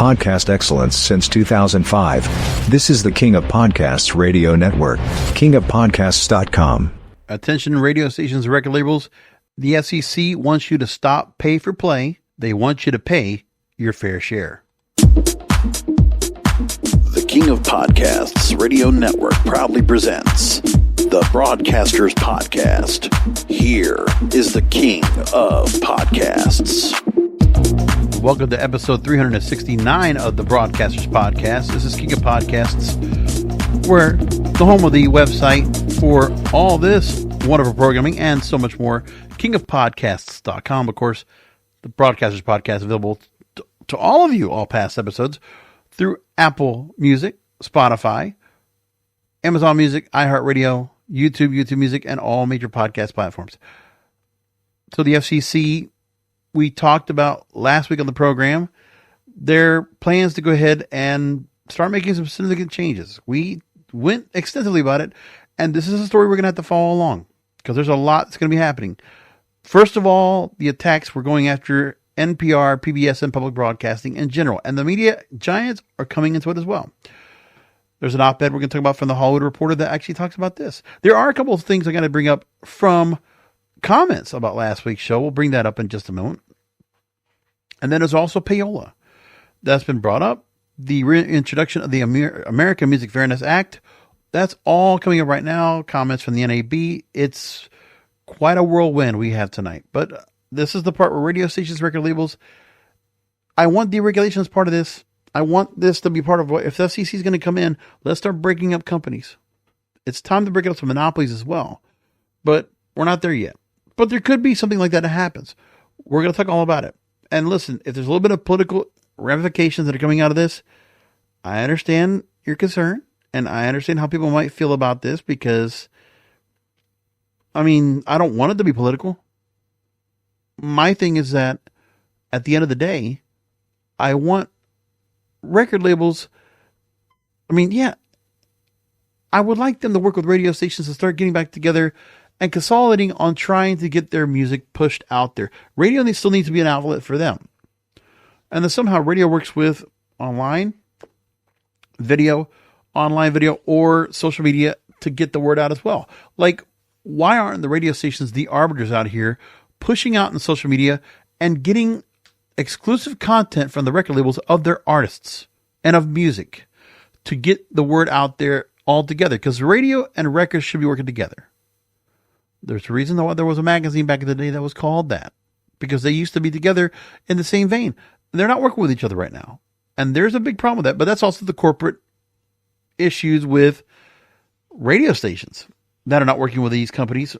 podcast excellence since 2005. This is the King of Podcasts Radio Network, kingofpodcasts.com. Attention radio stations and record labels. The FCC wants you to stop pay for play. They want you to pay your fair share. The King of Podcasts Radio Network proudly presents the Broadcasters Podcast. Here is the King of Podcasts. Welcome to episode 369 of the Broadcasters Podcast. This is King of Podcasts. We're the home of the website for all this wonderful programming and so much more. kingofpodcasts.com. Of course, the Broadcasters Podcast available to all of you, all past episodes, through Apple Music, Spotify, Amazon Music, iHeartRadio, YouTube Music, and all major podcast platforms. So the FCC, we talked about last week on the program, their plans to go ahead and start making some significant changes. We went extensively about it, and this is a story we're going to have to follow along because there's a lot that's going to be happening. First of all, the attacks were going after NPR, PBS, and public broadcasting in general, and the media giants are coming into it as well. There's an op-ed we're going to talk about from the Hollywood Reporter that actually talks about this. There are a couple of things I got to bring up from comments about last week's show. We'll bring that up in just a moment. And then there's also payola. That's been brought up. The reintroduction of the American Music Fairness Act. That's all coming up right now. Comments from the NAB. It's quite a whirlwind we have tonight. But this is the part where radio stations, record labels, I want deregulation as part of this. I want this to be part of what, if the FCC is going to come in, let's start breaking up companies. It's time to break up some monopolies as well. But we're not there yet. But there could be something like that happens. We're going to talk all about it. And listen, if there's a little bit of political ramifications that are coming out of this, I understand your concern. And I understand how people might feel about this because, I mean, I don't want it to be political. My thing is that at the end of the day, I want record labels. I mean, yeah, I would like them to work with radio stations to start getting back together and consolidating on trying to get their music pushed out there. Radio still needs to be an outlet for them. And then somehow radio works with online video, or social media to get the word out as well. Like, why aren't the radio stations the arbiters out here pushing out in social media and getting exclusive content from the record labels of their artists and of music to get the word out there all together? Because radio and records should be working together. There's a reason why there was a magazine back in the day that was called that, because they used to be together in the same vein. They're not working with each other right now. And there's a big problem with that, but that's also the corporate issues with radio stations that are not working with these companies.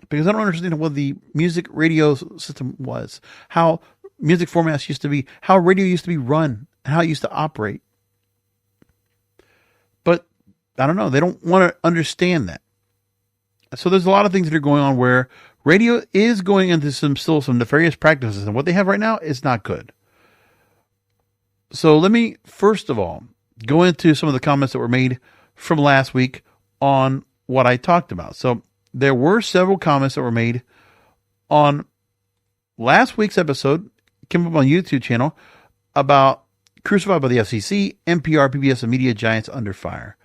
Because I don't understand what the music radio system was, how music formats used to be, how radio used to be run, and how it used to operate. But I don't know. They don't want to understand that. So there's a lot of things that are going on where radio is going into some nefarious practices. And what they have right now is not good. So let me, first of all, go into some of the comments that were made from last week on what I talked about. So there were several comments that were made on last week's episode, came up on YouTube channel, about crucified by the FCC, NPR, PBS, and media giants under fire.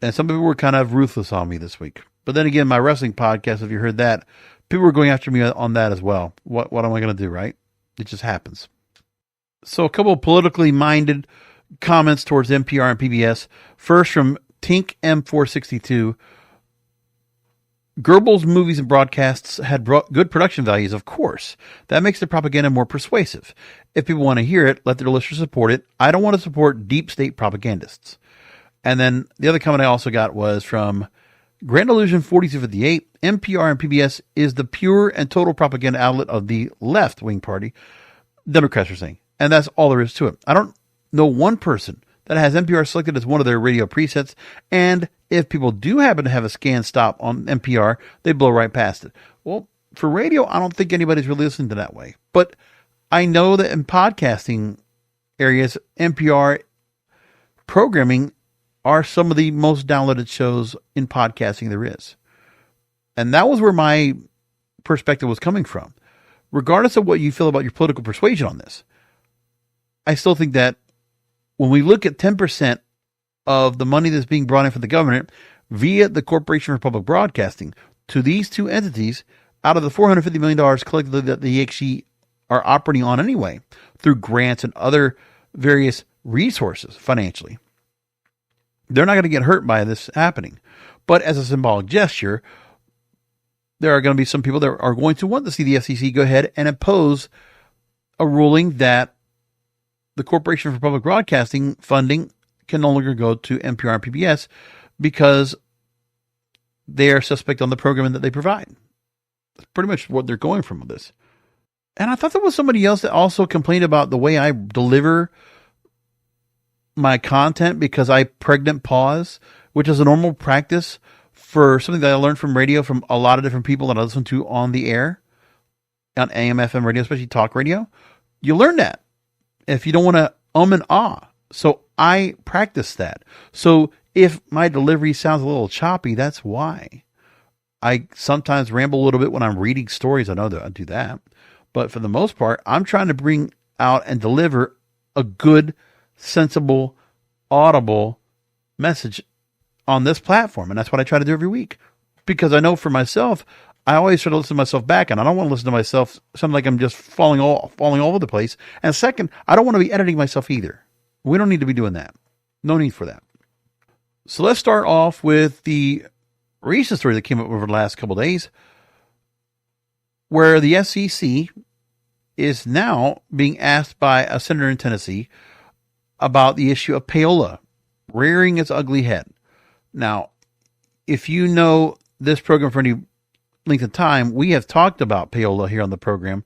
And some people were kind of ruthless on me this week. But then again, my wrestling podcast, if you heard that, people were going after me on that as well. What am I going to do, right? It just happens. So a couple of politically minded comments towards NPR and PBS. First from Tink M462. Goebbels' movies and broadcasts had good production values, of course. That makes the propaganda more persuasive. If people want to hear it, let their listeners support it. I don't want to support deep state propagandists. And then the other comment I also got was from Grand Illusion 4258. NPR and PBS is the pure and total propaganda outlet of the left-wing party, Democrats are saying. And that's all there is to it. I don't know one person that has NPR selected as one of their radio presets. And if people do happen to have a scan stop on NPR, they blow right past it. Well, for radio, I don't think anybody's really listening to that way. But I know that in podcasting areas, NPR programming are some of the most downloaded shows in podcasting there is. And that was where my perspective was coming from. Regardless of what you feel about your political persuasion on this, I still think that when we look at 10% of the money that's being brought in from the government via the Corporation for Public Broadcasting to these two entities out of the $450 million collectively that the EXG are operating on anyway through grants and other various resources financially, they're not going to get hurt by this happening. But as a symbolic gesture, there are going to be some people that are going to want to see the FCC go ahead and impose a ruling that the Corporation for Public Broadcasting funding can no longer go to NPR and PBS because they are suspect on the programming that they provide. That's pretty much what they're going from with this. And I thought there was somebody else that also complained about the way I deliver my content because I pregnant pause, which is a normal practice for something that I learned from radio from a lot of different people that I listen to on the air, on AM/FM radio, especially talk radio. You learn that if you don't want to and ah. So I practice that. So if my delivery sounds a little choppy, that's why. I sometimes ramble a little bit when I'm reading stories. I know that I do that. But for the most part, I'm trying to bring out and deliver a good, sensible, audible message on this platform. And that's what I try to do every week. Because I know for myself, I always try to listen to myself back, and I don't want to listen to myself sound like I'm just falling all over the place. And second, I don't want to be editing myself either. We don't need to be doing that. No need for that. So let's start off with the recent story that came up over the last couple of days, where the FCC is now being asked by a senator in Tennessee about the issue of payola rearing its ugly head. Now, if you know this program for any length of time, we have talked about payola here on the program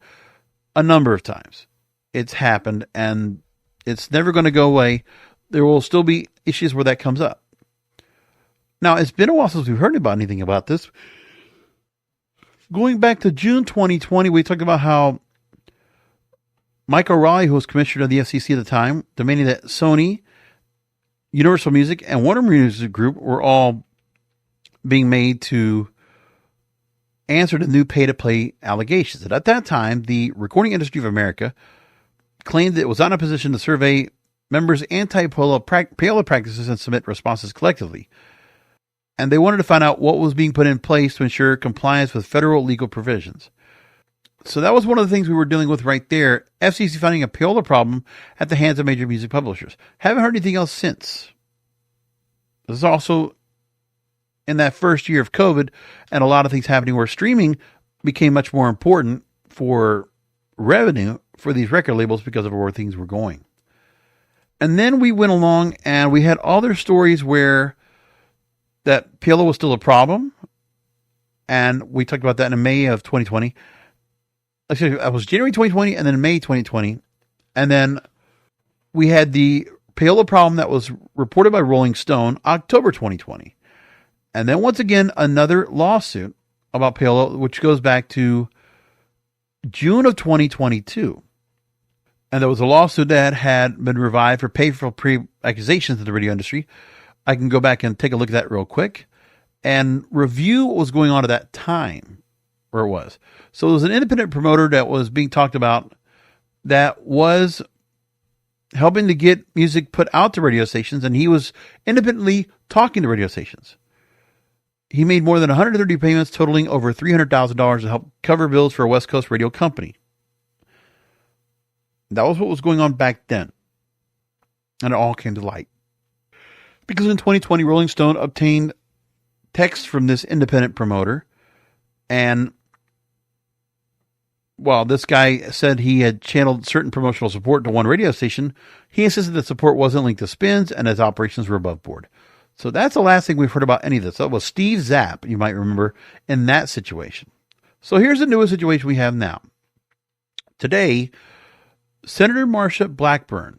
a number of times. It's happened, and it's never going to go away. There will still be issues where that comes up. Now, it's been a while since we've heard about anything about this. Going back to June 2020, we talked about how Mike O'Reilly, who was commissioner of the FCC at the time, demanding that Sony, Universal Music, and Warner Music Group were all being made to answer to new pay-to-play allegations. And at that time, the Recording Industry of America claimed that it was not in a position to survey members' anti-payola practices and submit responses collectively. And they wanted to find out what was being put in place to ensure compliance with federal legal provisions. So that was one of the things we were dealing with right there. FCC finding a payola problem at the hands of major music publishers. Haven't heard anything else since. This is also in that first year of COVID and a lot of things happening where streaming became much more important for revenue for these record labels because of where things were going. And then we went along and we had other stories where that payola was still a problem. And we talked about that in May of 2020. Actually, that was January 2020 and then May 2020. And then we had the payola problem that was reported by Rolling Stone, October 2020. And then once again, another lawsuit about payola, which goes back to June of 2022. And there was a lawsuit that had been revived for pay-for-free accusations in the radio industry. I can go back and take a look at that real quick and review what was going on at that time, where it was. So there was an independent promoter that was being talked about that was helping to get music put out to radio stations, and he was independently talking to radio stations. He made more than 130 payments totaling over $300,000 to help cover bills for a West Coast radio company. That was what was going on back then. And it all came to light. Because in 2020, Rolling Stone obtained text from this independent promoter. And while this guy said he had channeled certain promotional support to one radio station, he insisted that support wasn't linked to spins and his operations were above board. So that's the last thing we've heard about any of this. That was Steve Zapp, you might remember, in that situation. So here's the newest situation we have now. Today, Senator Marsha Blackburn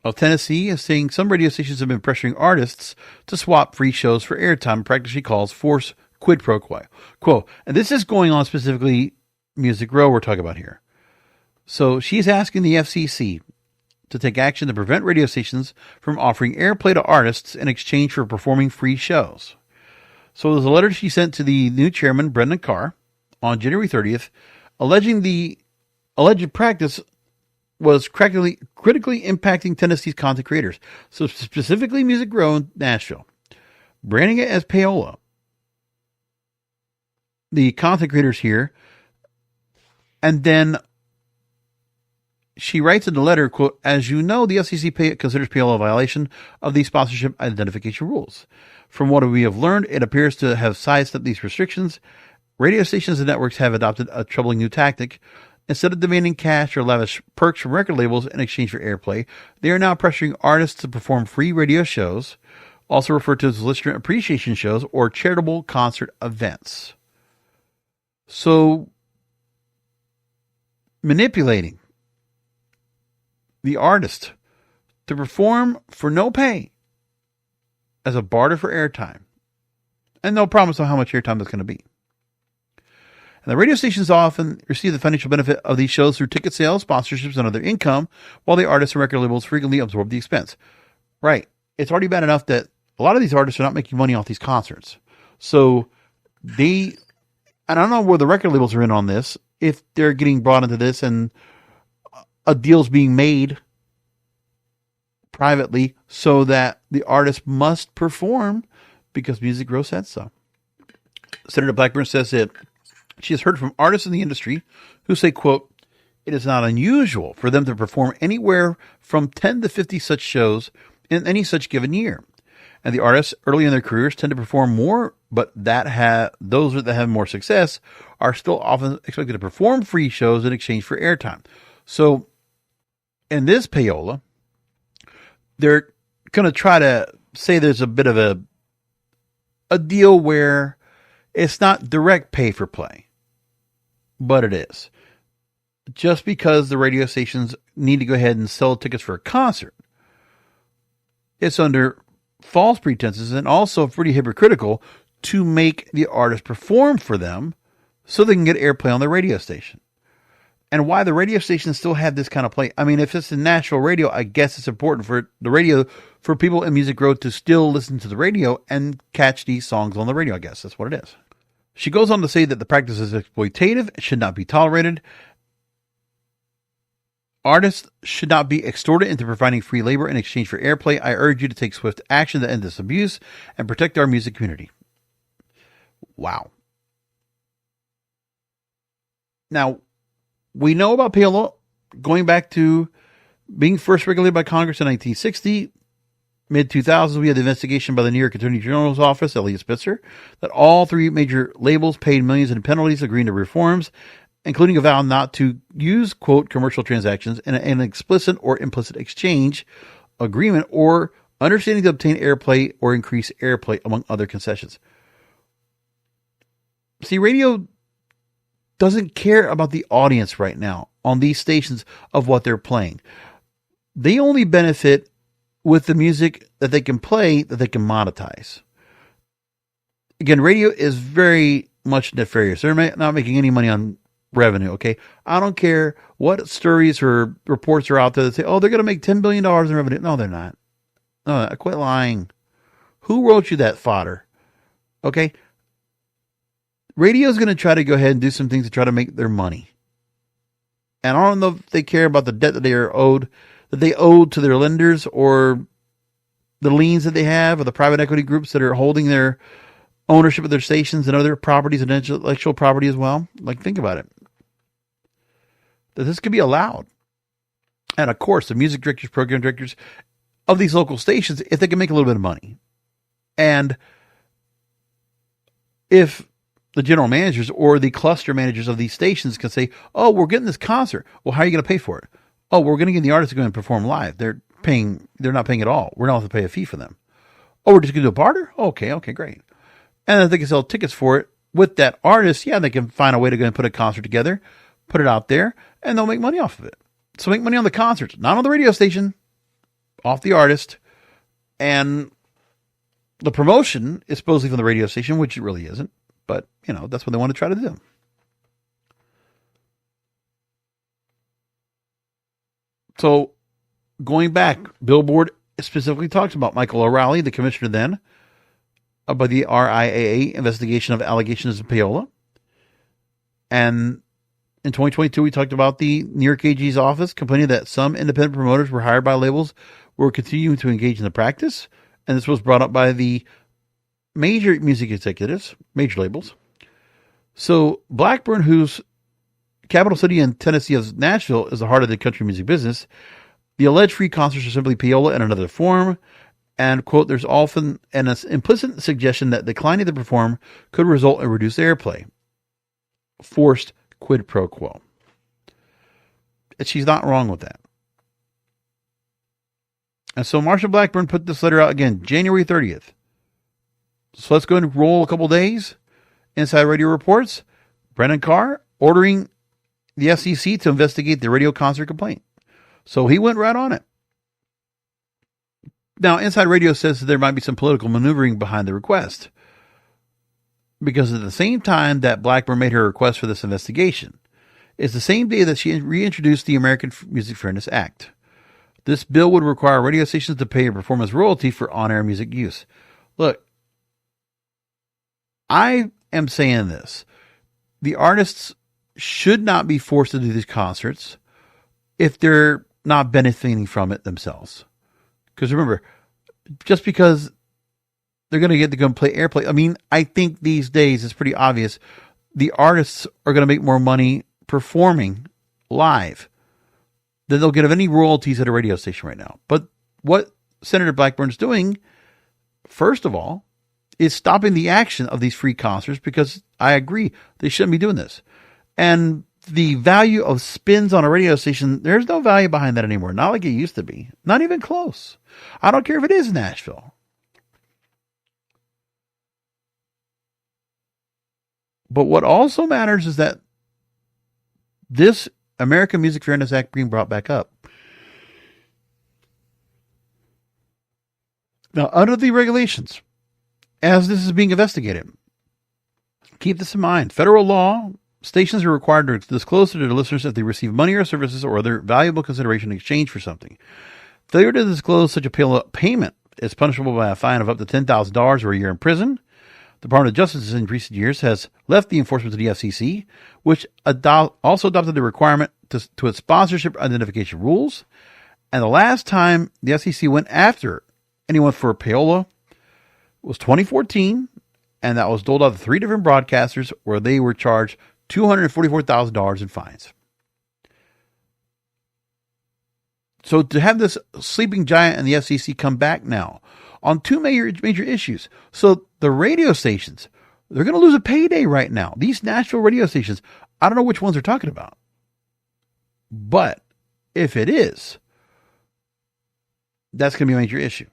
of Tennessee is saying some radio stations have been pressuring artists to swap free shows for airtime, practice she calls force quid pro quo. And this is going on specifically Music Row we're talking about here. So she's asking the FCC to take action to prevent radio stations from offering airplay to artists in exchange for performing free shows. So there's a letter she sent to the new chairman, Brendan Carr, on January 30th, alleging the alleged practice was critically impacting Tennessee's content creators. So specifically Music Row in Nashville. Branding it as payola. The content creators here. And then she writes in the letter, quote, as you know, the FCC considers payola a violation of the sponsorship identification rules. From what we have learned, it appears to have sidestepped these restrictions. Radio stations and networks have adopted a troubling new tactic. Instead of demanding cash or lavish perks from record labels in exchange for airplay, they are now pressuring artists to perform free radio shows, also referred to as listener appreciation shows or charitable concert events. So, manipulating the artist to perform for no pay as a barter for airtime, and no promise on how much airtime that's going to be. And the radio stations often receive the financial benefit of these shows through ticket sales, sponsorships, and other income, while the artists and record labels frequently absorb the expense. Right. It's already bad enough that a lot of these artists are not making money off these concerts. So and I don't know where the record labels are in on this, if they're getting brought into this and a deal's being made privately so that the artist must perform because Music Row said so. Senator Blackburn says that she has heard from artists in the industry who say, quote, it is not unusual for them to perform anywhere from 10 to 50 such shows in any such given year. And the artists early in their careers tend to perform more, but those that have more success are still often expected to perform free shows in exchange for airtime. So in this payola, they're going to try to say there's a bit of a deal where it's not direct pay for play, but it is. Just because the radio stations need to go ahead and sell tickets for a concert, it's under false pretenses and also pretty hypocritical to make the artist perform for them so they can get airplay on the radio station. And why the radio stations still have this kind of play. I mean, if it's in national radio, I guess it's important for the radio, for people in Music Row to still listen to the radio and catch these songs on the radio. I guess that's what it is. She goes on to say that the practice is exploitative, should not be tolerated. Artists should not be extorted into providing free labor in exchange for airplay. I urge you to take swift action to end this abuse and protect our music community. Wow. Now, we know about payola going back to being first regulated by Congress in 1960. Mid-2000s, we had the investigation by the New York Attorney General's office, Elliot Spitzer, that all three major labels paid millions in penalties agreeing to reforms, including a vow not to use, quote, commercial transactions in an explicit or implicit exchange agreement or understanding to obtain airplay or increase airplay, among other concessions. See, radio doesn't care about the audience right now on these stations of what they're playing. They only benefit with the music that they can play, that they can monetize. Again, radio is very much nefarious. They're not making any money on revenue, okay? I don't care what stories or reports are out there that say, oh, they're going to make $10 billion in revenue. No, they're not. No, quit lying. Who wrote you that fodder? Okay? Radio is going to try to go ahead and do some things to try to make their money. And I don't know if they care about the debt that they owed to their lenders or the liens that they have or the private equity groups that are holding their ownership of their stations and other properties and intellectual property as well. Like, think about it. That this could be allowed. And of course, the music directors, program directors of these local stations, if they can make a little bit of money. And if the general managers or the cluster managers of these stations can say, oh, we're getting this concert. Well, how are you going to pay for it? Oh, we're going to get the artists to go and perform live. They're not paying at all. We're not going to pay a fee for them. Oh, we're just going to do a barter? Okay, great. And if they can sell tickets for it with that artist, yeah, they can find a way to go and put a concert together, put it out there, and they'll make money off of it. So make money on the concerts, not on the radio station, off the artist. And the promotion is supposedly from the radio station, which it really isn't. But, that's what they want to try to do. So, going back, Billboard specifically talks about Michael O'Reilly, the commissioner then, about the RIAA investigation of allegations of payola. And In 2022, we talked about the New York AG's office complaining that some independent promoters were hired by labels were continuing to engage in the practice. And this was brought up by the major music executives, major labels. So Blackburn, whose capital city in Tennessee is Nashville, is the heart of the country music business. The alleged free concerts are simply payola in another form. And, quote, there's often an implicit suggestion that declining to perform could result in reduced airplay. Forced quid pro quo. And she's not wrong with that. And so Marsha Blackburn put this letter out again, January 30th. So let's go and roll a couple days. Inside Radio reports, Brendan Carr ordering the FCC to investigate the radio concert complaint. So he went right on it. Now, Inside Radio says that there might be some political maneuvering behind the request, because at the same time that Blackburn made her request for this investigation, it's the same day that she reintroduced the American Music Fairness Act. This bill would require radio stations to pay a performance royalty for on-air music use. Look, I am saying this. The artists should not be forced to do these concerts if they're not benefiting from it themselves. Because remember, just because they're going to get to go and play airplay, I mean, I think these days it's pretty obvious the artists are going to make more money performing live than they'll get of any royalties at a radio station right now. But what Senator Blackburn's doing, first of all, is stopping the action of these free concerts, because I agree they shouldn't be doing this. And the value of spins on a radio station, there's no value behind that anymore. Not like it used to be. Not even close. I don't care if it is Nashville. But what also matters is that this American Music Fairness Act being brought back up. Now, under the regulations, as this is being investigated, keep this in mind. Federal law, stations are required to disclose to their listeners if they receive money or services or other valuable consideration in exchange for something. Failure to disclose such a payment is punishable by a fine of up to $10,000 or a year in prison. The Department of Justice in recent years has left the enforcement to the FCC, which also adopted the requirement to its sponsorship identification rules. And the last time the FCC went after anyone for payola was 2014, and that was doled out to 3 different broadcasters where they were charged $244,000 in fines. So to have this sleeping giant and the FCC come back now on 2 major issues. So the radio stations, they're going to lose a payday right now. These Nashville radio stations, I don't know which ones they're talking about. But if it is, that's going to be a major issue.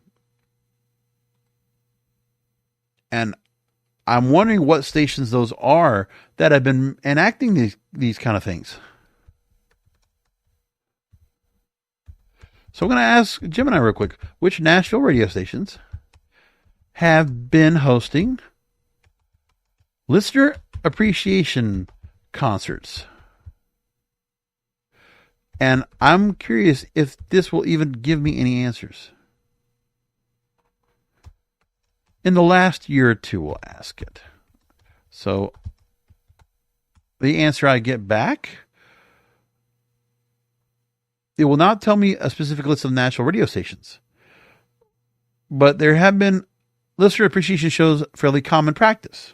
And I'm wondering what stations those are that have been enacting these kind of things. So I'm going to ask Jim and I real quick, which Nashville radio stations have been hosting listener appreciation concerts? And I'm curious if this will even give me any answers. In the last year or two, we'll ask it. So the answer I get back, it will not tell me a specific list of national radio stations. But there have been listener appreciation shows, fairly common practice.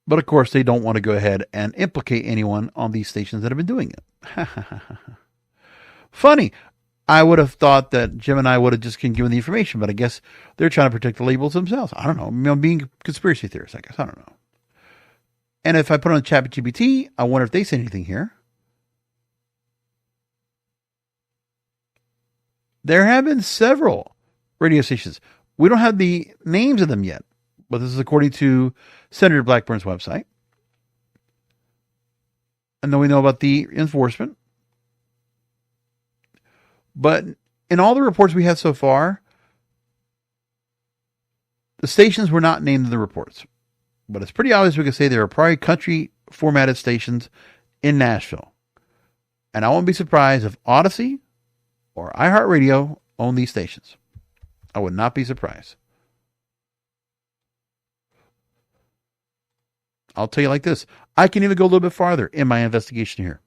But of course, they don't want to go ahead and implicate anyone on these stations that have been doing it. Funny. I would have thought that Jim and I would have just been given the information, but I guess they're trying to protect the labels themselves. I don't know. I'm being conspiracy theorists, I guess. I don't know. And if I put on ChatGPT, I wonder if they say anything here. There have been several radio stations. We don't have the names of them yet, but this is according to Senator Blackburn's website. And then we know about the enforcement. But in all the reports we have so far, the stations were not named in the reports. But it's pretty obvious we can say there are probably country formatted stations in Nashville. And I won't be surprised if Odyssey or iHeartRadio own these stations. I would not be surprised. I'll tell you like this. I can even go a little bit farther in my investigation here.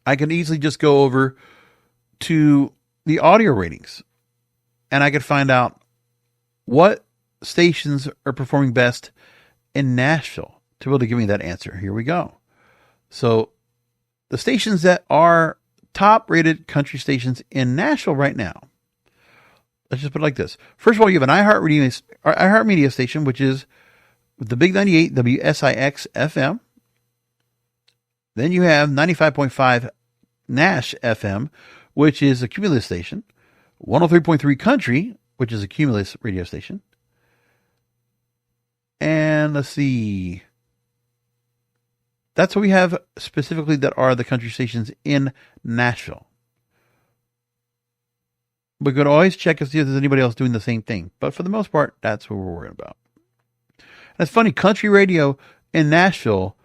I can easily just go over to the audio ratings, and I could find out what stations are performing best in Nashville to be able to give me that answer. Here we go. So the stations that are top rated country stations in Nashville right now, let's just put it like this. First of all, you have an iHeartMedia station, which is the Big 98 WSIX FM. Then you have 95.5 Nash FM, which is a Cumulus station. 103.3 Country, which is a Cumulus radio station. And let's see. That's what we have specifically that are the country stations in Nashville. We could always check and see if there's anybody else doing the same thing. But for the most part, that's what we're worried about. And it's funny, country radio in Nashville,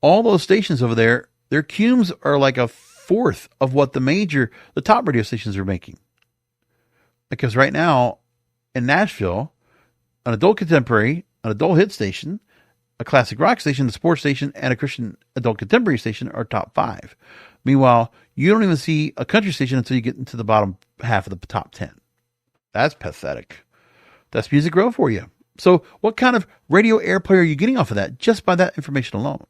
all those stations over there, their cumes are like a fourth of what the top radio stations are making. Because right now in Nashville, an adult contemporary, an adult hit station, a classic rock station, a sports station, and a Christian adult contemporary station are top 5. Meanwhile, you don't even see a country station until you get into the bottom half of the top 10. That's pathetic. That's Music Row for you. So what kind of radio airplay are you getting off of that just by that information alone?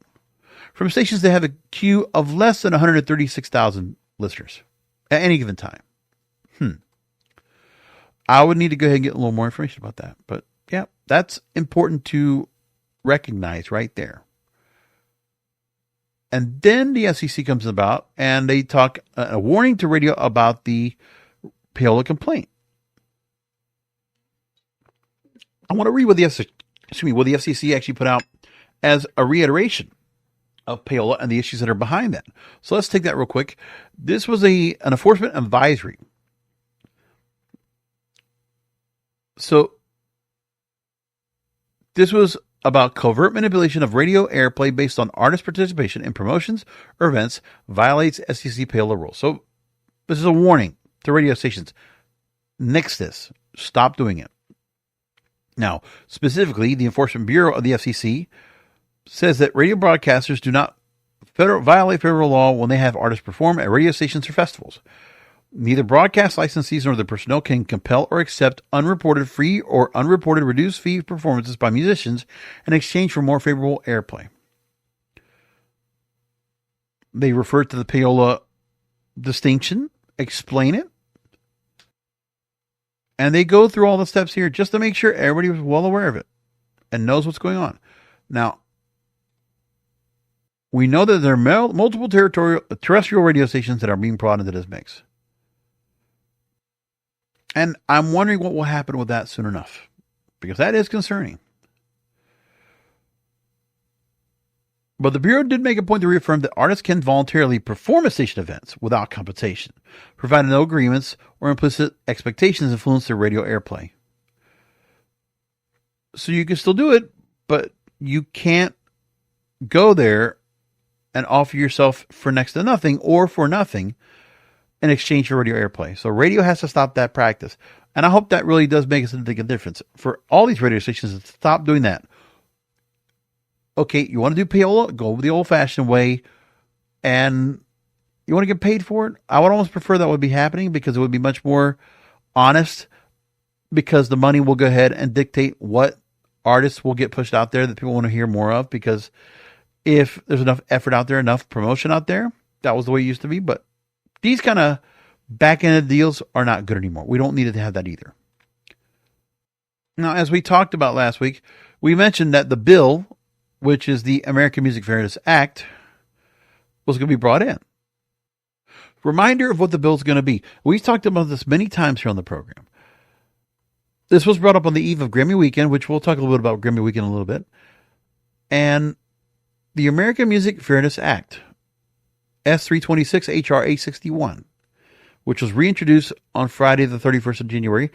From stations that have a queue of less than 136,000 listeners at any given time. I would need to go ahead and get a little more information about that. But yeah, that's important to recognize right there. And then the FCC comes about and they talk a warning to radio about the payola complaint. I want to read what the FCC actually put out as a reiteration of payola and the issues that are behind that. So let's take that real quick. This was an enforcement advisory. So this was about covert manipulation of radio airplay based on artist participation in promotions or events violates FCC payola rules. So this is a warning to radio stations. Nix this. Stop doing it. Now, specifically, the Enforcement Bureau of the FCC says that radio broadcasters do not violate federal law when they have artists perform at radio stations or festivals. Neither broadcast licensees nor the personnel can compel or accept unreported free or unreported reduced fee performances by musicians in exchange for more favorable airplay. They refer to the payola distinction, explain it, and they go through all the steps here just to make sure everybody was well aware of it and knows what's going on. Now, we know that there are multiple terrestrial radio stations that are being brought into this mix. And I'm wondering what will happen with that soon enough, because that is concerning. But the Bureau did make a point to reaffirm that artists can voluntarily perform at station events without compensation, provided no agreements or implicit expectations influence their radio airplay. So you can still do it, but you can't go there and offer yourself for next to nothing or for nothing in exchange for radio airplay. So radio has to stop that practice. And I hope that really does make a significant difference for all these radio stations to stop doing that. Okay, you want to do payola? Go the old-fashioned way. And you want to get paid for it? I would almost prefer that would be happening because it would be much more honest, because the money will go ahead and dictate what artists will get pushed out there that people want to hear more of. Because if there's enough effort out there, enough promotion out there, that was the way it used to be. But these kind of back-ended deals are not good anymore. We don't need to have that either. Now, as we talked about last week, we mentioned that the bill, which is the American Music Fairness Act, was going to be brought in. Reminder of what the bill is going to be. We've talked about this many times here on the program. This was brought up on the eve of Grammy Weekend, which we'll talk a little bit about Grammy Weekend in a little bit. And the American Music Fairness Act, S326 HR 861, which was reintroduced on Friday the 31st of January.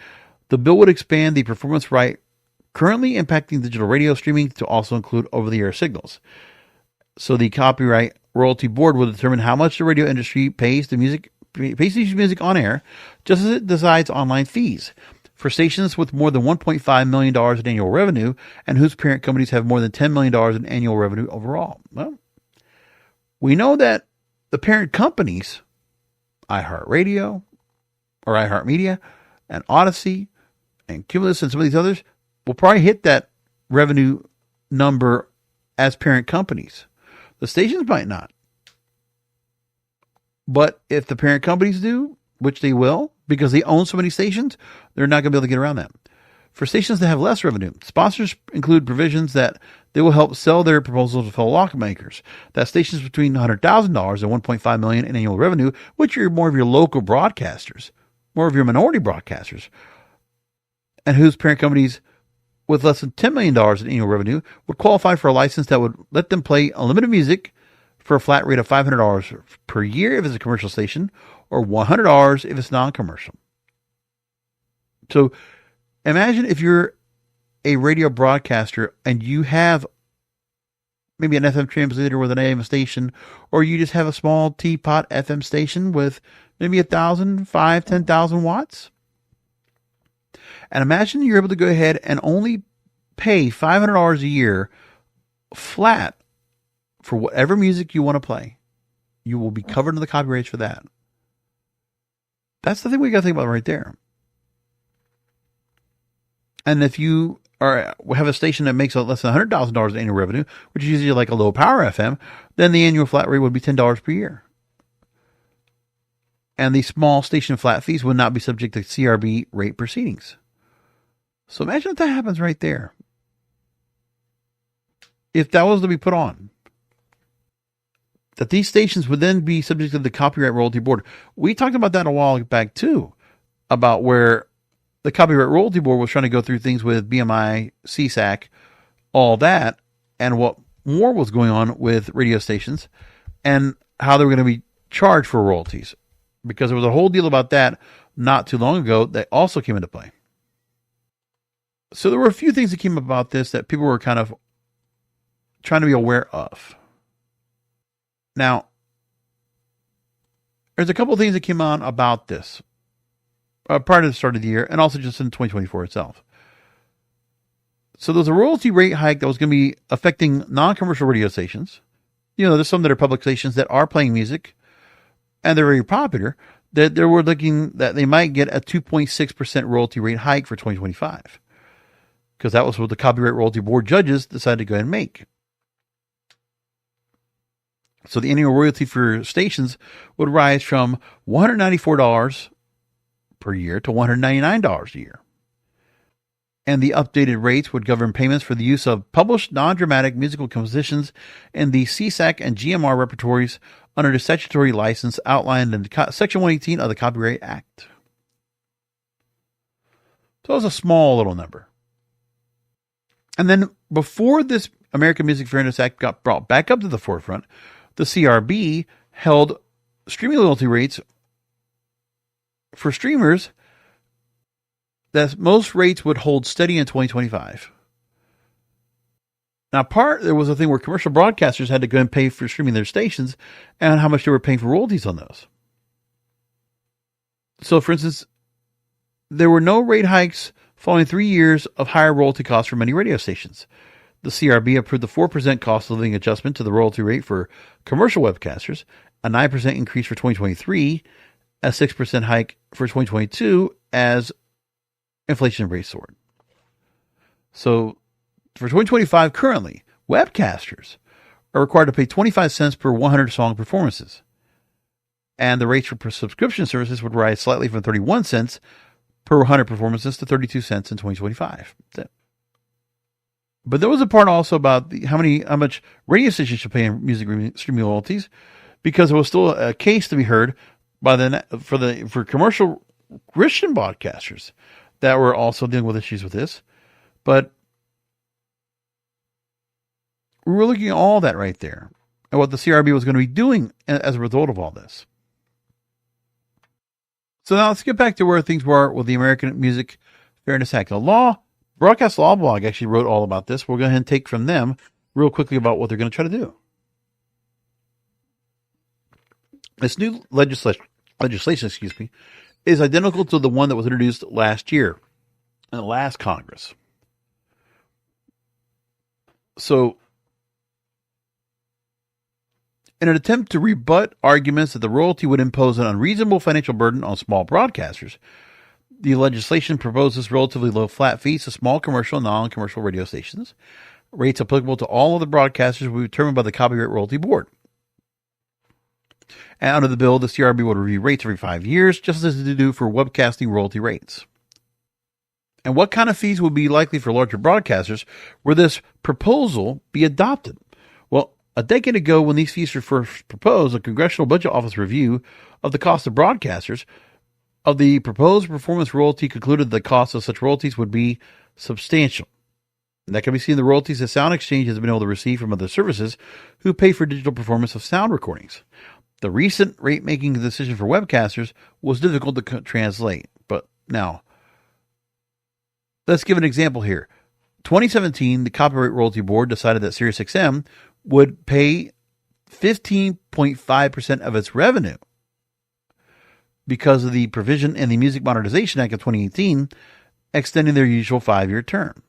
The bill would expand the performance right currently impacting digital radio streaming to also include over-the-air signals. So the Copyright Royalty Board will determine how much the radio industry pays to use music on air, just as it decides online fees. For stations with more than $1.5 million in annual revenue and whose parent companies have more than $10 million in annual revenue overall. Well, we know that the parent companies, iHeartRadio or iHeartMedia and Odyssey and Cumulus and some of these others, will probably hit that revenue number as parent companies. The stations might not. But if the parent companies do, which they will, because they own so many stations, they're not going to be able to get around that. For stations that have less revenue, sponsors include provisions that they will help sell their proposals to fellow lawmakers. That stations between $100,000 and $1.5 million in annual revenue, which are more of your local broadcasters, more of your minority broadcasters, and whose parent companies with less than $10 million in annual revenue would qualify for a license that would let them play unlimited music for a flat rate of $500 per year if it's a commercial station, or $100 if it's non-commercial. So imagine if you're a radio broadcaster and you have maybe an FM transmitter with an AM station, or you just have a small teapot FM station with maybe 1,000, 5,000, 10,000 watts. And imagine you're able to go ahead and only pay $500 a year flat for whatever music you want to play. You will be covered under the copyrights for that. That's the thing we got to think about right there. And if you have a station that makes less than $100,000 in annual revenue, which is usually like a low power FM, then the annual flat rate would be $10 per year. And the small station flat fees would not be subject to CRB rate proceedings. So imagine if that happens right there. If that was to be put on, that these stations would then be subject to the Copyright Royalty Board. We talked about that a while back too, about where the Copyright Royalty Board was trying to go through things with BMI, CSAC, all that, and what more was going on with radio stations and how they were going to be charged for royalties. Because there was a whole deal about that not too long ago that also came into play. So there were a few things that came about this that people were kind of trying to be aware of. Now, there's a couple of things that came on about this prior to the start of the year and also just in 2024 itself. So there's a royalty rate hike that was going to be affecting non-commercial radio stations. You know, there's some that are public stations that are playing music and they're very popular, that they were looking that they might get a 2.6% royalty rate hike for 2025. Because that was what the Copyright Royalty Board judges decided to go ahead and make. So the annual royalty for stations would rise from $194 per year to $199 a year. And the updated rates would govern payments for the use of published non-dramatic musical compositions in the CSAC and GMR repertories under the statutory license outlined in Section 118 of the Copyright Act. So it was a small little number. And then before this American Music Fairness Act got brought back up to the forefront, the CRB held streaming royalty rates for streamers that most rates would hold steady in 2025. Now, there was a thing where commercial broadcasters had to go and pay for streaming their stations and how much they were paying for royalties on those. So, for instance, there were no rate hikes following 3 years of higher royalty costs for many radio stations. The CRB approved the 4% cost of living adjustment to the royalty rate for commercial webcasters, a 9% increase for 2023, a 6% hike for 2022 as inflation rates soared. So for 2025, currently, webcasters are required to pay 25 cents per 100 song performances. And the rates for subscription services would rise slightly from 31 cents per 100 performances to 32 cents in 2025. But there was a part also about how much radio stations should pay in music streaming royalties, because there was still a case to be heard for commercial Christian broadcasters that were also dealing with issues with this. But we were looking at all that right there and what the CRB was going to be doing as a result of all this. So now let's get back to where things were with the American Music Fairness Act. The Broadcast Law blog actually wrote all about this. We'll go ahead and take from them real quickly about what they're going to try to do. This new legislation, is identical to the one that was introduced last year. in the last Congress. So, in an attempt to rebut arguments that the royalty would impose an unreasonable financial burden on small broadcasters, the legislation proposes relatively low flat fees to small commercial and non-commercial radio stations. Rates applicable to all other broadcasters will be determined by the Copyright Royalty Board. And under the bill, the CRB would review rates every 5 years, just as they do for webcasting royalty rates. And what kind of fees would be likely for larger broadcasters were this proposal be adopted? Well, a decade ago, when these fees were first proposed, a Congressional Budget Office review of the cost of broadcasters of the proposed performance royalty concluded the cost of such royalties would be substantial. And that can be seen in the royalties that Sound Exchange has been able to receive from other services who pay for digital performance of sound recordings. The recent rate-making decision for webcasters was difficult to translate. But now, let's give an example here. 2017, the Copyright Royalty Board decided that SiriusXM would pay 15.5% of its revenue because of the provision in the Music Modernization Act of 2018 extending their usual 5-year term.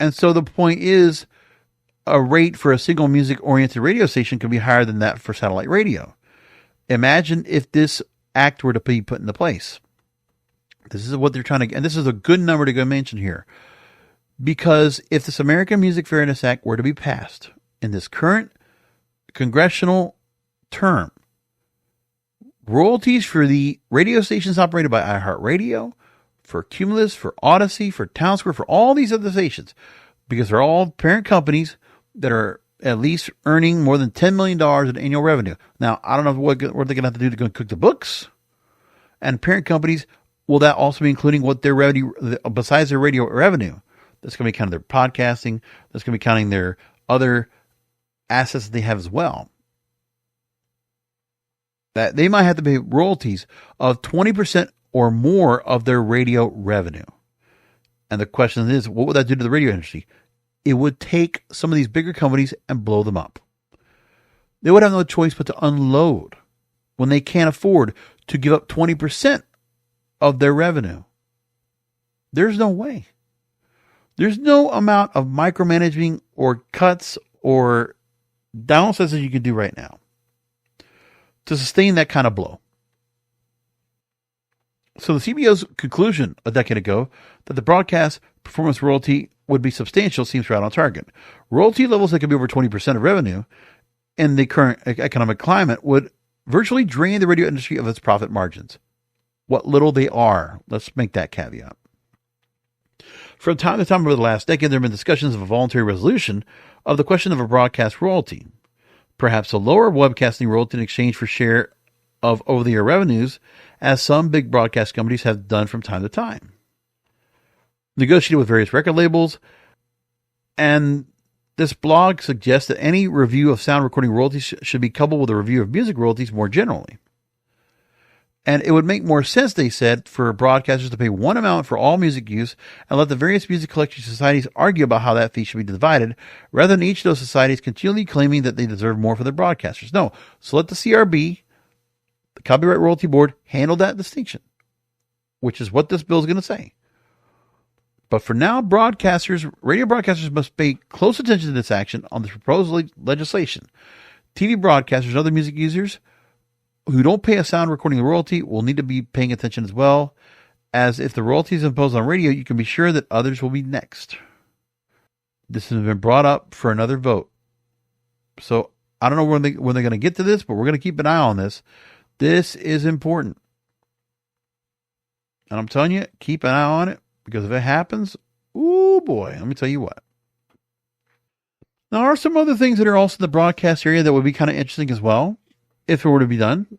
And so the point is, a rate for a single music-oriented radio station could be higher than that for satellite radio. Imagine if this act were to be put into place. This is what they're trying to, and this is a good number to go mention here. Because if this American Music Fairness Act were to be passed in this current congressional term, royalties for the radio stations operated by iHeartRadio, for Cumulus, for Odyssey, for Townsquare, for all these other stations, because they're all parent companies that are at least earning more than $10 million in annual revenue. Now, I don't know what they're going to have to do to go cook the books. And parent companies, will that also be including what their revenue, besides their radio revenue? That's going to be counting their podcasting. That's going to be counting their other assets that they have as well. That they might have to pay royalties of 20% or more of their radio revenue. And the question is, what would that do to the radio industry? It would take some of these bigger companies and blow them up. They would have no choice but to unload when they can't afford to give up 20% of their revenue. There's no way. There's no amount of micromanaging or cuts or downsizes that you can do right now to sustain that kind of blow. So the CBO's conclusion a decade ago that the broadcast performance royalty would be substantial seems right on target. Royalty levels that could be over 20% of revenue in the current economic climate would virtually drain the radio industry of its profit margins. What little they are. Let's make that caveat. From time to time over the last decade, there have been discussions of a voluntary resolution of the question of a broadcast royalty. Perhaps a lower webcasting royalty in exchange for share of over-the-air revenues, as some big broadcast companies have done from time to time. Negotiated with various record labels, and this blog suggests that any review of sound recording royalties should be coupled with a review of music royalties more generally. And it would make more sense, they said, for broadcasters to pay one amount for all music use and let the various music collection societies argue about how that fee should be divided, rather than each of those societies continually claiming that they deserve more for their broadcasters. No, so let the CRB, the Copyright Royalty Board, handle that distinction, which is what this bill is going to say. But for now, radio broadcasters must pay close attention to this action on the proposed legislation. TV broadcasters and other music users who don't pay a sound recording royalty will need to be paying attention as well, as if the royalty is imposed on radio, you can be sure that others will be next. This has been brought up for another vote. So I don't know when they're going to get to this, but we're going to keep an eye on this. This is important. And I'm telling you, keep an eye on it, because if it happens, ooh boy, let me tell you what. Now, there are some other things that are also in the broadcast area that would be kind of interesting as well, if it were to be done.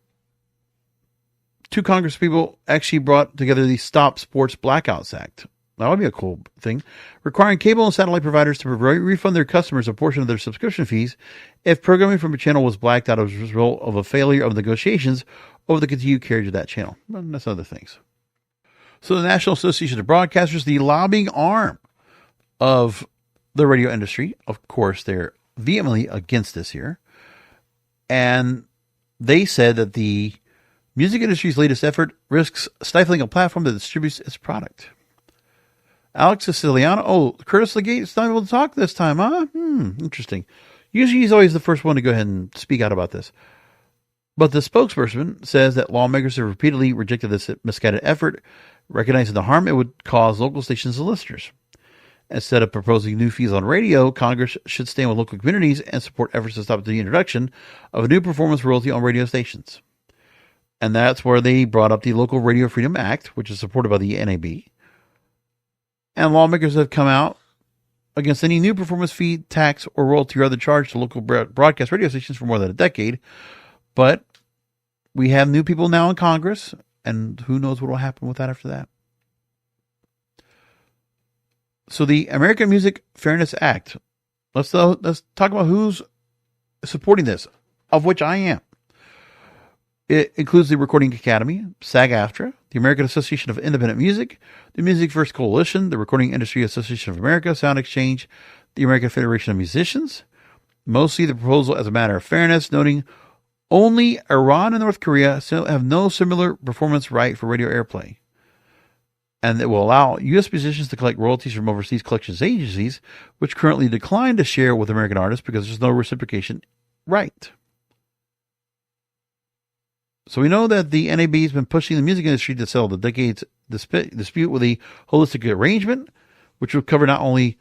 2 Congress people actually brought together the Stop Sports Blackouts Act. That would be a cool thing. Requiring cable and satellite providers to refund their customers a portion of their subscription fees if programming from a channel was blacked out as a result of a failure of negotiations over the continued carriage of that channel. And that's other things. So the National Association of Broadcasters, the lobbying arm of the radio industry, of course, they're vehemently against this here. And they said that the Music industry's latest effort risks stifling a platform that distributes its product. Alex Siciliano. Oh, Curtis Legate's not able to talk this time, huh? Interesting. Usually he's always the first one to go ahead and speak out about this. But the spokesperson says that lawmakers have repeatedly rejected this misguided effort, recognizing the harm it would cause local stations and listeners. Instead of proposing new fees on radio, Congress should stand with local communities and support efforts to stop the introduction of a new performance royalty on radio stations. And that's where they brought up the Local Radio Freedom Act, which is supported by the NAB. And lawmakers have come out against any new performance fee, tax, or royalty or other charge to local broadcast radio stations for more than a decade. But we have new people now in Congress, and who knows what will happen with that after that. So the American Music Fairness Act, let's talk about who's supporting this, of which I am. It includes the Recording Academy, SAG-AFTRA, the American Association of Independent Music, the Music First Coalition, the Recording Industry Association of America, Sound Exchange, the American Federation of Musicians. Most see the proposal as a matter of fairness, noting only Iran and North Korea have no similar performance right for radio airplay. And it will allow U.S. musicians to collect royalties from overseas collections agencies, which currently decline to share with American artists because there's no reciprocation right. So we know that the NAB has been pushing the music industry to settle the decades dispute with a holistic arrangement, which will cover not only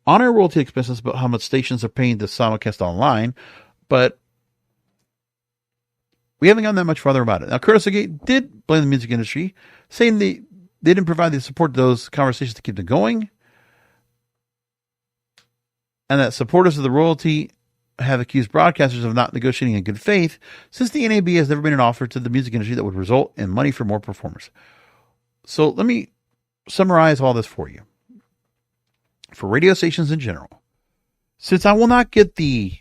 on-air royalty expenses, but how much stations are paying to simulcast online. But we haven't gotten that much farther about it. Now, Curtis Legate did blame the music industry, saying they didn't provide the support to those conversations to keep them going, and that supporters of the royalty have accused broadcasters of not negotiating in good faith, since the NAB has never been an offer to the music industry that would result in money for more performers. So let me summarize all this for you. For radio stations in general, since I will not get the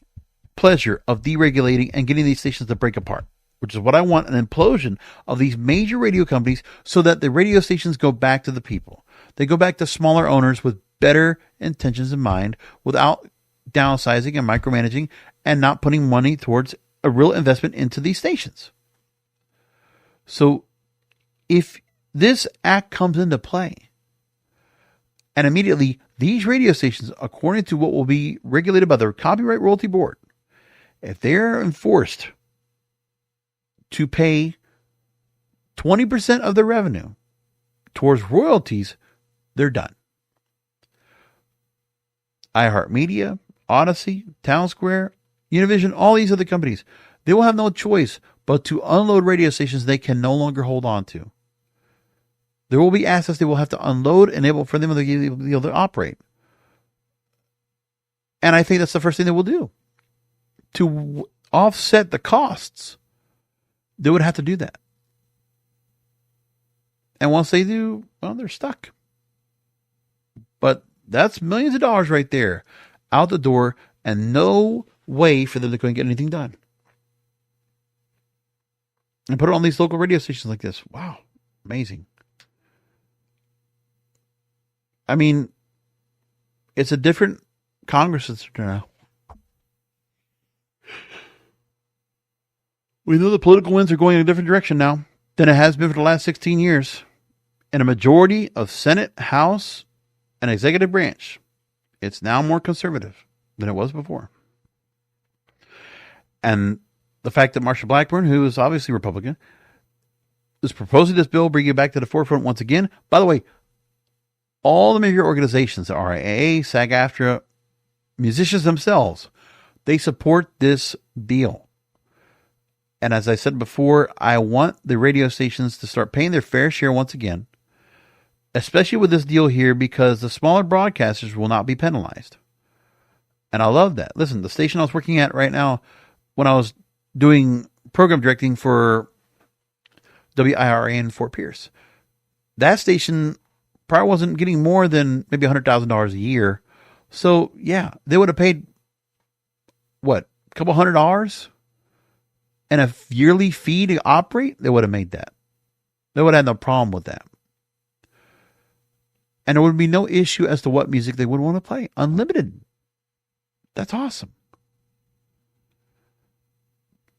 pleasure of deregulating and getting these stations to break apart, which is what I want, an implosion of these major radio companies so that the radio stations go back to the people. They go back to smaller owners with better intentions in mind, without downsizing and micromanaging and not putting money towards a real investment into these stations. So if this act comes into play, and immediately these radio stations, according to what will be regulated by the Copyright Royalty Board, if they're enforced to pay 20% of their revenue towards royalties, they're done. iHeartMedia, Odyssey, Town Square, Univision, all these other companies, they will have no choice but to unload radio stations they can no longer hold on to. There will be assets they will have to unload, enable for them to be able to operate. And I think that's the first thing they will do. To offset the costs, they would have to do that. And once they do, well, they're stuck. But that's millions of dollars right there out the door, and no way for them to go and get anything done. And put it on these local radio stations like this. Wow. Amazing. I mean, it's a different Congress now. We know the political winds are going in a different direction now than it has been for the last 16 years. And a majority of Senate, House, and executive branch, it's now more conservative than it was before. And the fact that Marsha Blackburn, who is obviously Republican, is proposing this bill, bringing it back to the forefront once again. By the way, all the major organizations, the RIAA, SAG-AFTRA, musicians themselves, they support this deal. And as I said before, I want the radio stations to start paying their fair share once again, especially with this deal here, because the smaller broadcasters will not be penalized. And I love that. Listen, the station I was working at right now, when I was doing program directing for WIRA in Fort Pierce, that station probably wasn't getting more than maybe $100,000 a year. So, yeah, they would have paid, what, a couple $100? And a yearly fee to operate, they would have made that. They would have had no problem with that. And there would be no issue as to what music they would want to play. Unlimited. That's awesome.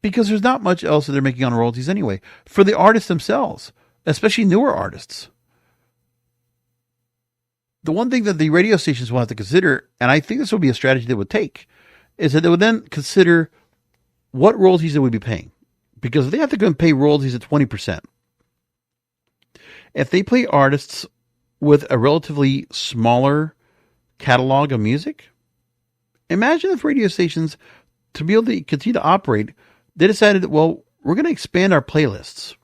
because there's not much else that they're making on royalties anyway for the artists themselves, especially newer artists. The one thing that the radio stations will have to consider, and I think this will be a strategy they would take, is that they would then consider what royalties they would be paying. Because if they have to go and pay royalties at 20%, if they play artists with a relatively smaller catalog of music, imagine if radio stations, to be able to continue to operate, they decided, well, we're going to expand our playlists.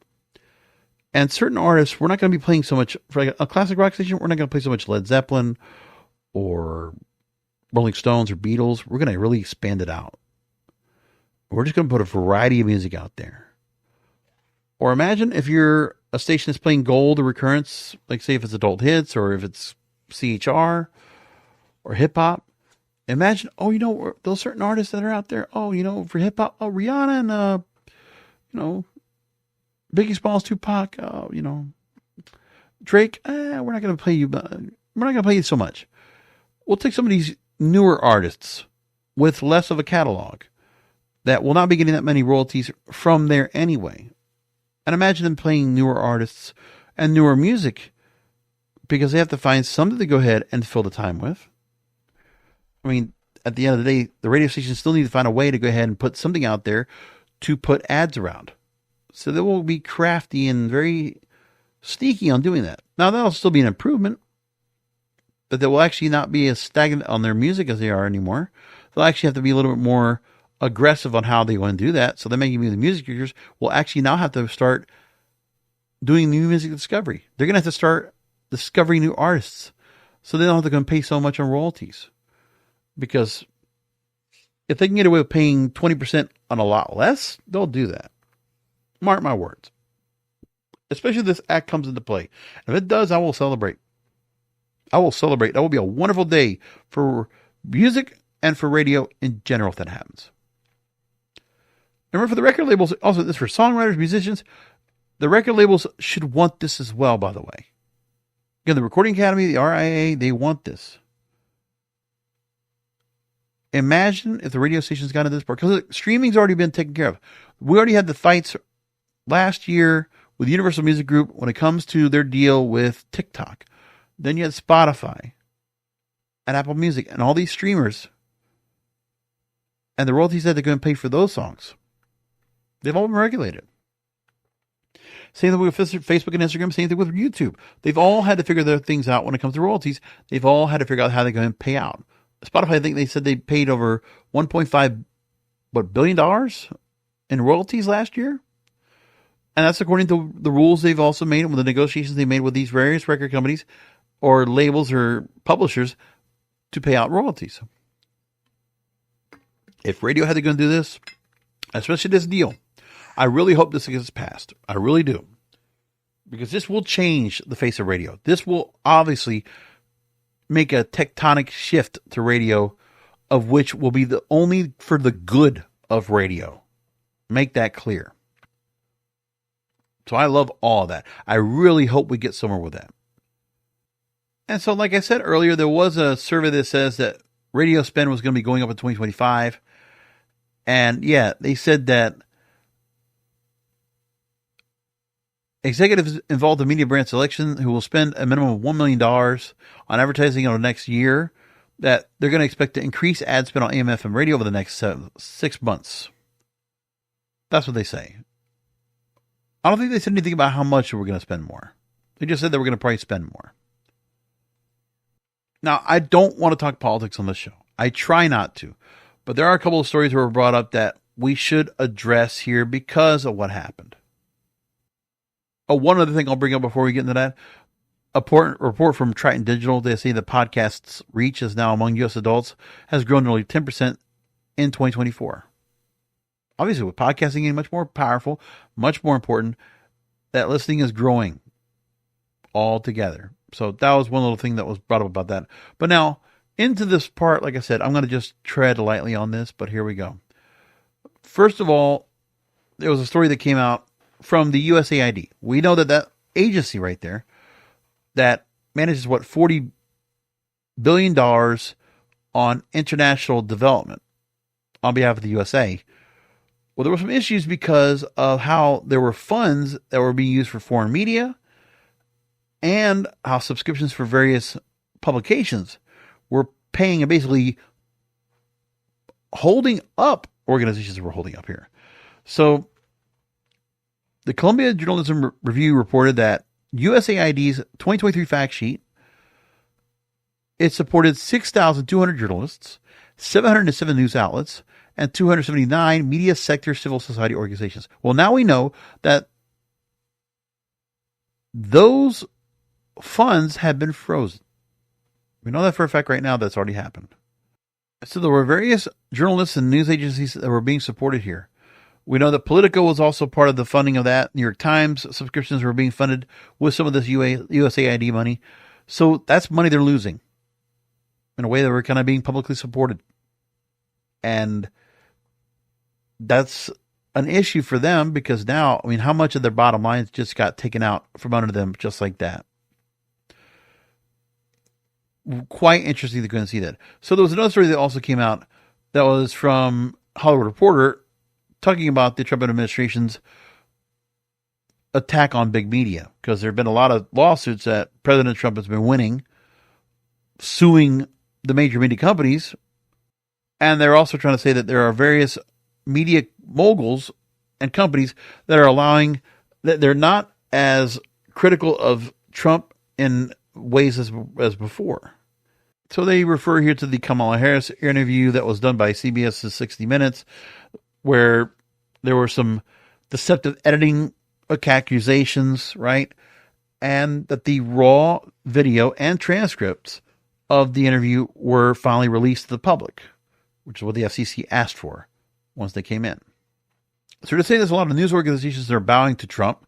And certain artists, we're not going to be playing so much, for like a classic rock station, we're not going to play so much Led Zeppelin or Rolling Stones or Beatles. We're going to really expand it out. We're just going to put a variety of music out there. Or imagine if you're a station that's playing gold or recurrence, like say if it's adult hits or if it's CHR or hip hop. Imagine, those certain artists that are out there. For hip hop, Rihanna and, Biggie Smalls, Tupac, Drake. We're not going to play you, but we're not going to play you so much. We'll take some of these newer artists with less of a catalog that will not be getting that many royalties from there anyway. And imagine them playing newer artists and newer music because they have to find something to go ahead and fill the time with. I mean, at the end of the day, the radio stations still need to find a way to go ahead and put something out there to put ads around. So they will be crafty and very sneaky on doing that. Now, that'll still be an improvement, but they will actually not be as stagnant on their music as they are anymore. They'll actually have to be a little bit more aggressive on how they want to do that. So they may be the music users will actually now have to start doing new music discovery. They're going to have to start discovering new artists so they don't have to go and pay so much on royalties. Because if they can get away with paying 20% on a lot less, they'll do that. Mark my words. Especially if this act comes into play. If it does, I will celebrate. I will celebrate. That will be a wonderful day for music and for radio in general if that happens. Remember, for the record labels, also this for songwriters, musicians, the record labels should want this as well, by the way. Again, the Recording Academy, the RIA, they want this. Imagine if the radio stations got into this part, because streaming's already been taken care of. We already had the fights last year with Universal Music Group when it comes to their deal with TikTok. Then you had Spotify and Apple Music and all these streamers. And the royalties that they're going to pay for those songs. They've all been regulated. Same thing with Facebook and Instagram. Same thing with YouTube. They've all had to figure their things out when it comes to royalties. They've all had to figure out how they're going to pay out. Spotify, I think they said they paid over $1.5 billion in royalties last year. And that's according to the rules they've also made with the negotiations they made with these various record companies or labels or publishers to pay out royalties. If radio had to go and do this, especially this deal, I really hope this gets passed. I really do. Because this will change the face of radio. This will obviously make a tectonic shift to radio, of which will be the only for the good of radio. Make that clear. So I love all of that. I really hope we get somewhere with that. And so, like I said earlier, there was a survey that says that radio spend was going to be going up in 2025. And yeah, they said that executives involved in media brand selection who will spend a minimum of $1 million on advertising over the next year, that they're going to expect to increase ad spend on AMFM and radio over the next 6 months. That's what they say. I don't think they said anything about how much we're going to spend more. They just said that we're going to probably spend more. Now, I don't want to talk politics on this show. I try not to. But there are a couple of stories that were brought up that we should address here because of what happened. Oh, one other thing I'll bring up before we get into that. A report from Triton Digital, they say the podcast's reach is now among U.S. adults has grown nearly 10% in 2024. Obviously, with podcasting getting much more powerful, much more important, that listening is growing altogether. So that was one little thing that was brought up about that. But now, into this part, like I said, I'm going to just tread lightly on this, but here we go. First of all, there was a story that came out from the USAID. We know that agency right there that manages $40 billion on international development on behalf of the USA Well, there were some issues because of how there were funds that were being used for foreign media and how subscriptions for various publications were paying and basically holding up organizations that were holding up here. So the Columbia Journalism Review reported that USAID's 2023 fact sheet, it supported 6,200 journalists, 707 news outlets, and 279 media sector civil society organizations. Well, now we know that those funds have been frozen. We know that for a fact right now. That's already happened. So there were various journalists and news agencies that were being supported here. We know that Politico was also part of the funding of that. New York Times subscriptions were being funded with some of this USAID money. So that's money they're losing in a way that we're kind of being publicly supported. And that's an issue for them because now, I mean, how much of their bottom lines just got taken out from under them just like that? Quite interesting to go and see that. So there was another story that also came out that was from Hollywood Reporter talking about the Trump administration's attack on big media, because there have been a lot of lawsuits that President Trump has been winning, suing the major media companies. And they're also trying to say that there are various media moguls and companies that are allowing, that they're not as critical of Trump in ways as before. So they refer here to the Kamala Harris interview that was done by CBS's 60 Minutes, where there were some deceptive editing accusations, right? And that the raw video and transcripts of the interview were finally released to the public, which is what the FCC asked for once they came in. So they're saying there's a lot of news organizations that are bowing to Trump.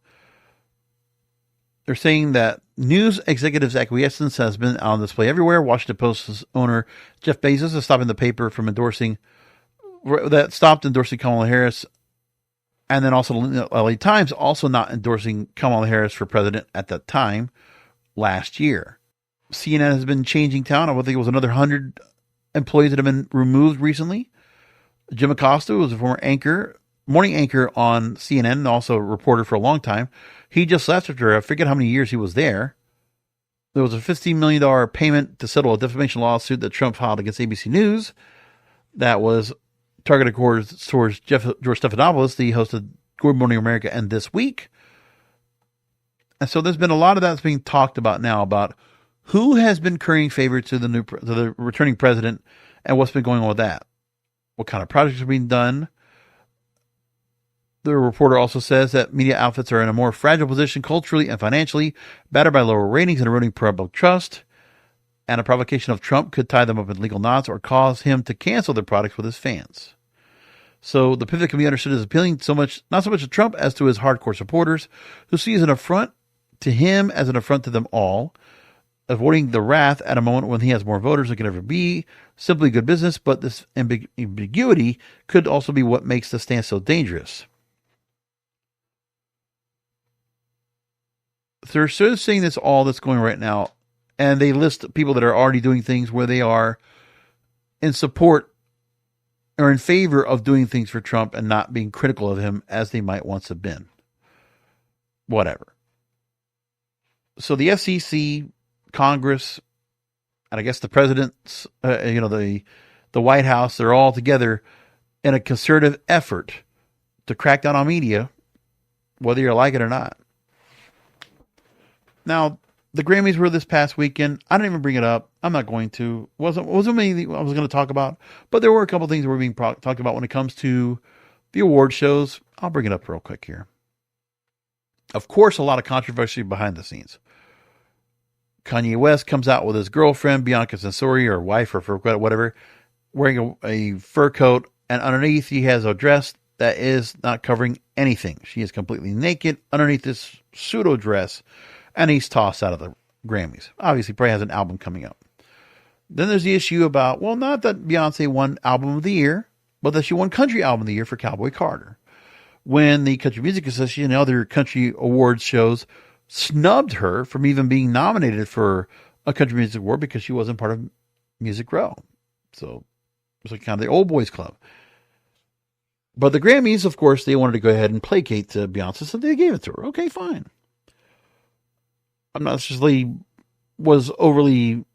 They're saying that news executives' acquiescence has been on display everywhere. Washington Post's owner, Jeff Bezos, is stopping the paper from endorsing Kamala Harris. And then also the LA Times also not endorsing Kamala Harris for president at that time last year. CNN has been changing town. I think it was another 100 employees that have been removed recently. Jim Acosta was a former morning anchor on CNN and also a reporter for a long time. He just left after I forget how many years he was there. There was a $15 million payment to settle a defamation lawsuit that Trump filed against ABC News that was targeted towards George Stephanopoulos, the host of Good Morning America and This Week. And so there's been a lot of that's being talked about now about who has been currying favor to the returning president and what's been going on with that. What kind of projects are being done? The reporter also says that media outfits are in a more fragile position culturally and financially, battered by lower ratings and eroding public trust, and a provocation of Trump could tie them up in legal knots or cause him to cancel their products with his fans. So the pivot can be understood as appealing not so much to Trump as to his hardcore supporters, who see as an affront to him as an affront to them all, avoiding the wrath at a moment when he has more voters than could ever be. Simply good business, but this ambiguity could also be what makes the stance so dangerous. They're sort of saying this all that's going right now, and they list people that are already doing things where they are in support or in favor of doing things for Trump and not being critical of him as they might once have been. Whatever. So the FCC, Congress, and I guess the president's, the White House, they're all together in a concerted effort to crack down on media, whether you like it or not. Now, the Grammys were this past weekend. I didn't even bring it up. I'm not going to. Wasn't anything I was going to talk about, but there were a couple things that were being talked about when it comes to the award shows. I'll bring it up real quick here. Of course, a lot of controversy behind the scenes. Kanye West comes out with his girlfriend, Bianca Censori, or wife, or whatever, wearing a fur coat, and underneath he has a dress that is not covering anything. She is completely naked underneath this pseudo dress, and he's tossed out of the Grammys. Obviously, probably has an album coming up. Then there's the issue about, well, not that Beyonce won Album of the Year, but that she won Country Album of the Year for Cowboy Carter. When the Country Music Association and other country awards shows snubbed her from even being nominated for a country music award because she wasn't part of Music Row. So it's like kind of the old boys club. But the Grammys, of course, they wanted to go ahead and placate to Beyonce, so they gave it to her. Okay, fine. I'm not necessarily was overly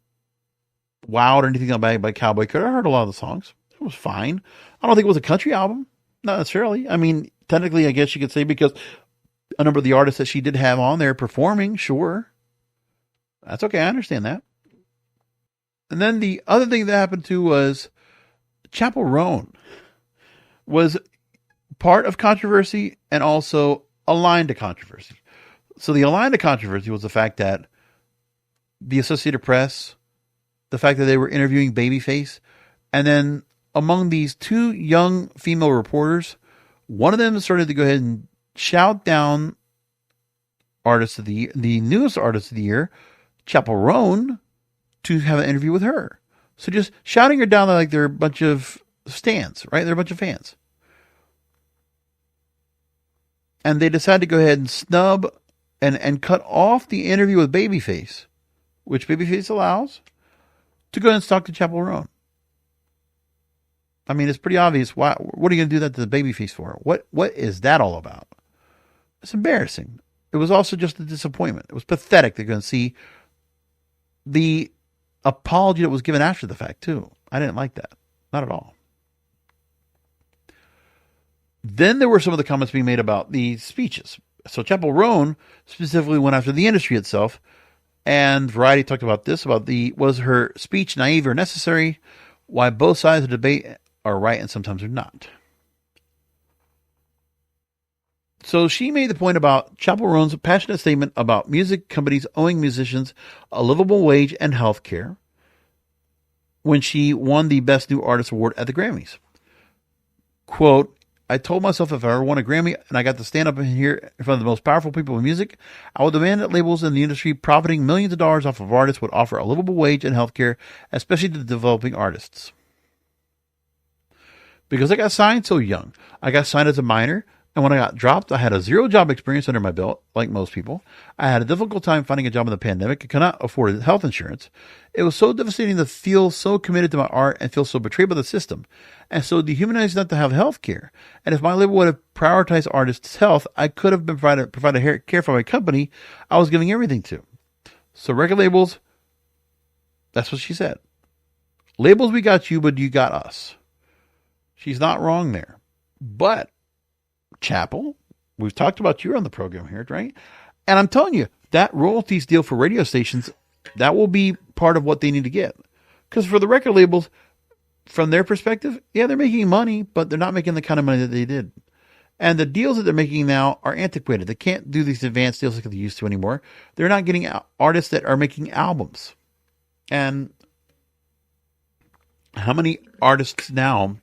wowed or anything by Cowboy Carter. I heard a lot of the songs. It was fine. I don't think it was a country album. Not necessarily. I mean, technically, I guess you could say, because a number of the artists that she did have on there performing, sure. That's okay. I understand that. And then the other thing that happened too was Chappell Roan was part of controversy and also aligned to controversy. So the aligned to controversy was the fact that the Associated Press, the fact that they were interviewing Babyface, and then among these two young female reporters, one of them started to go ahead and shout down artist of the newest artist of the year, Chappell Roan, to have an interview with her. So just shouting her down like they're a bunch of stands, right? They're a bunch of fans. And they decided to go ahead and snub and cut off the interview with Babyface, which Babyface allows, to go ahead and talk to Chappell Roan. I mean, it's pretty obvious. What are you going to do that to the Babyface for? What is that all about? It's embarrassing. It was also just a disappointment. It was pathetic to go and see the apology that was given after the fact, too. I didn't like that. Not at all. Then there were some of the comments being made about the speeches. So Chappell Roan specifically went after the industry itself, and Variety talked about this, was her speech naive or necessary, why both sides of the debate are right and sometimes are not. So she made the point about Chappell Roan's passionate statement about music companies owing musicians a livable wage and health care when she won the Best New Artist Award at the Grammys. Quote, I told myself if I ever won a Grammy and I got to stand up in here in front of the most powerful people in music, I would demand that labels in the industry profiting millions of dollars off of artists would offer a livable wage and health care, especially to developing artists. Because I got signed so young. I got signed as a minor, and when I got dropped, I had a 0 job experience under my belt, like most people. I had a difficult time finding a job in the pandemic. I could not afford health insurance. It was so devastating to feel so committed to my art and feel so betrayed by the system, and so dehumanized not to have health care. And if my label would have prioritized artists' health, I could have been provided care for my company I was giving everything to. So record labels, that's what she said. Labels, we got you, but you got us. She's not wrong there. But Chappell, we've talked about you on the program here, right? And I'm telling you, that royalties deal for radio stations, that will be part of what they need to get. Because for the record labels, from their perspective, yeah, they're making money, but they're not making the kind of money that they did. And the deals that they're making now are antiquated. They can't do these advanced deals like they used to anymore. They're not getting artists that are making albums. And how many artists now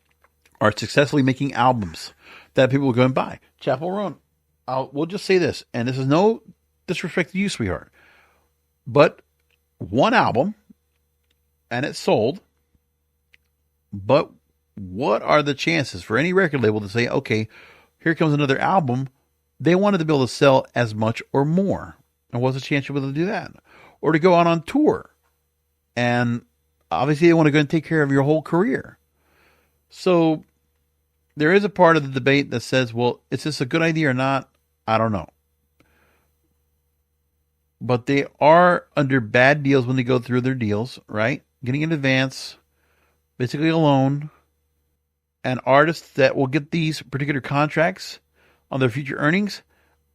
are successfully making albums that people will go and buy? Chappell Roan, we'll just say this, and this is no disrespect to you, sweetheart, but one album, and it sold, but what are the chances for any record label to say, okay, here comes another album, they wanted to be able to sell as much or more, and what's the chance you'll be able to do that? Or to go out on tour, and obviously they want to go and take care of your whole career. So there is a part of the debate that says, well, is this a good idea or not? I don't know. But they are under bad deals when they go through their deals, right? Getting in advance, basically a loan. And artists that will get these particular contracts on their future earnings,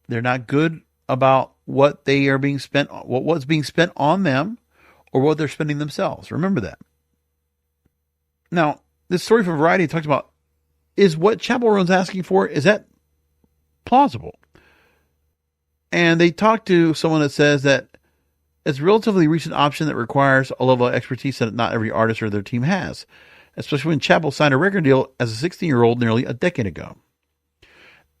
they're not good about what they are being spent, what's being spent on them or what they're spending themselves. Remember that. Now, this story from Variety talks about, is what Chappell Roan's asking for, is that plausible? And they talked to someone that says that it's a relatively recent option that requires a level of expertise that not every artist or their team has, especially when Chappell signed a record deal as a 16-year-old nearly a decade ago.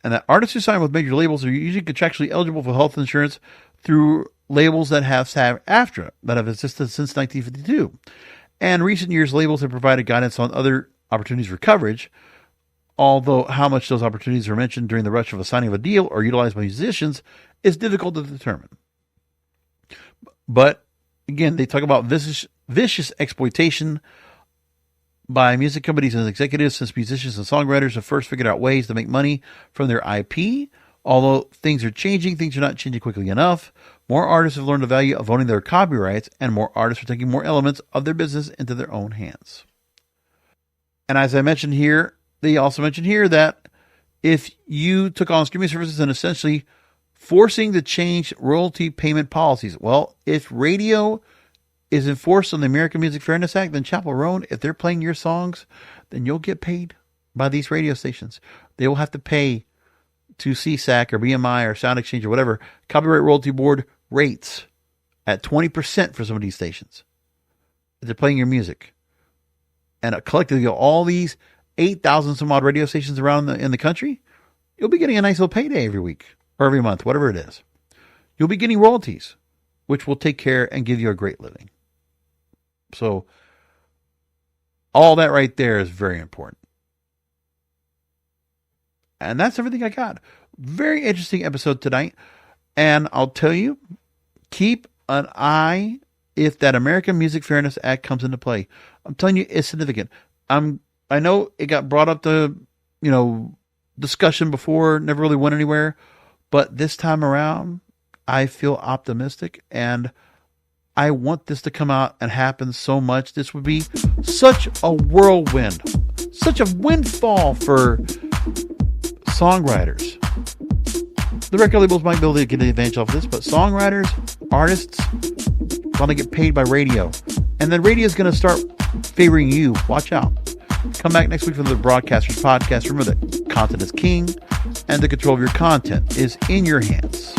And that artists who sign with major labels are usually contractually eligible for health insurance through labels that have AFTRA, that have existed since 1952. And in recent years, labels have provided guidance on other opportunities for coverage, although how much those opportunities are mentioned during the rush of a signing of a deal or utilized by musicians is difficult to determine. But again, they talk about vicious exploitation by music companies and executives since musicians and songwriters have first figured out ways to make money from their IP. Although things are changing, things are not changing quickly enough. More artists have learned the value of owning their copyrights, and more artists are taking more elements of their business into their own hands. And as I mentioned here, they also mentioned here that if you took on streaming services and essentially forcing to change royalty payment policies, well, if radio is enforced on the American Music Fairness Act, then Chapel Roan, if they're playing your songs, then you'll get paid by these radio stations. They will have to pay to CSAC or BMI or Sound Exchange or whatever, Copyright Royalty Board rates at 20% for some of these stations. They're playing your music. And collectively, all these 8,000 some odd radio stations around in the country, you'll be getting a nice little payday every week or every month, whatever it is. You'll be getting royalties, which will take care and give you a great living. So all that right there is very important. And that's everything I got. Very interesting episode tonight. And I'll tell you, keep an eye if that American Music Fairness Act comes into play. I'm telling you, it's significant. I know it got brought up to, discussion before, never really went anywhere. But this time around, I feel optimistic, and I want this to come out and happen so much. This would be such a whirlwind, such a windfall for songwriters. The record labels might be able to get the advantage off of this, but songwriters, artists, want to get paid by radio. And then radio is going to start favoring you. Watch out. Come back next week for the Broadcasters Podcast. Remember that content is king, and the control of your content is in your hands.